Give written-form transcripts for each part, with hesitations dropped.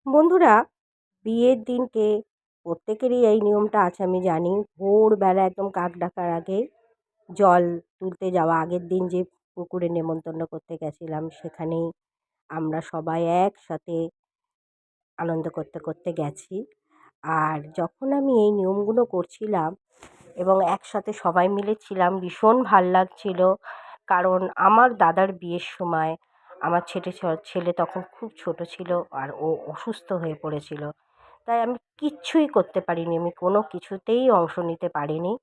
বন্ধুরা, বিয়ের দিনকে প্রত্যেকেরই এই নিয়মটা আছে আমি জানি। ভোরবেলা একদম কাক ডাকার আগে জল তুলতে যাওয়া। আগের দিন যে পুকুরে নেমন্তন্ন করতে গেছিলাম সেখানেই আমরা সবাই একসাথে আনন্দ করতে করতে গেছি। আর যখন আমি এই নিয়মগুলো করছিলাম এবং একসাথে সবাই মিলে ছিলাম, ভীষণ ভাল লাগছিল। কারণ আমার দাদার বিয়ের সময় আমার ছেলে তখন খুব ছোট ছিল আর ও অসুস্থ হয়ে পড়েছিল। তাই আমি কিচ্ছুই করতে পারিনি। আমি কোনো কিছুতেই অংশ নিতে পারিনি।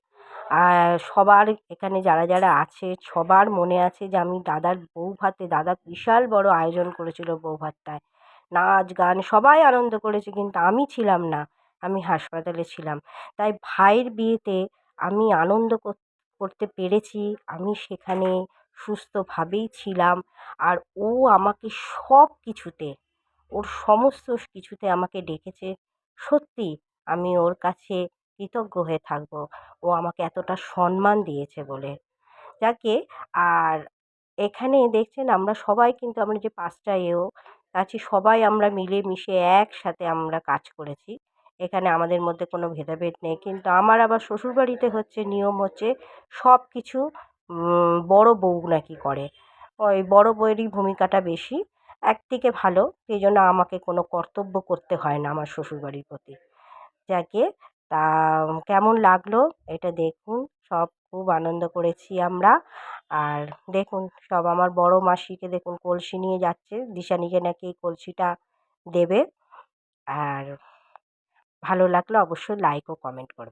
আর সবার এখানে যারা যারা আছে সবার মনে আছে যে আমি দাদার বৌভাতে দাদা বিশাল বড় আয়োজন করেছিল বৌভাতটায়। নাচ গান সবাই আনন্দ করেছে কিন্তু আমি ছিলাম না। আমি হাসপাতালে ছিলাম। তাই ভাইয়ের বিয়েতে আমি আনন্দ করতে পেরেছি। আমি সেখানে সুস্থভাবেই ছিলাম। আর ও আমাকে সব কিছুতে, ওর সমস্ত কিছুতে আমাকে ডেকেছে। সত্যি আমি ওর কাছে কৃতজ্ঞ হয়ে থাকবো। ও আমাকে এতটা সম্মান দিয়েছে বলে। যাকে আর এখানে দেখছেন আমরা সবাই কিন্তু আমরা যে ৫টা আছি সবাই আমরা মিলেমিশে একসাথে আমরা কাজ করেছি। এখানে আমাদের মধ্যে কোনো ভেদাভেদ নেই। কিন্তু আমার আবার শ্বশুরবাড়িতে হচ্ছে নিয়ম হচ্ছে সব কিছু বড় বউ নাকি করে। ওই বড় বউয়েরই ভূমিকাটা বেশি। একদিকে ভালো, সেইজন্য আমাকে কোনো কর্তব্য করতে হয় না আমার শ্বশুরবাড়ির প্রতি। যাকে তা কেমন লাগলো এটা দেখুন। সব খুব আনন্দ করেছি আমরা। আর দেখুন সব আমার বড় মাসিকে দেখুন কলসি নিয়ে যাচ্ছে। দিশানিকে নাকি এই কলসিটা দেবে। আর ভালো লাগলে অবশ্যই লাইক ও কমেন্ট করবেন।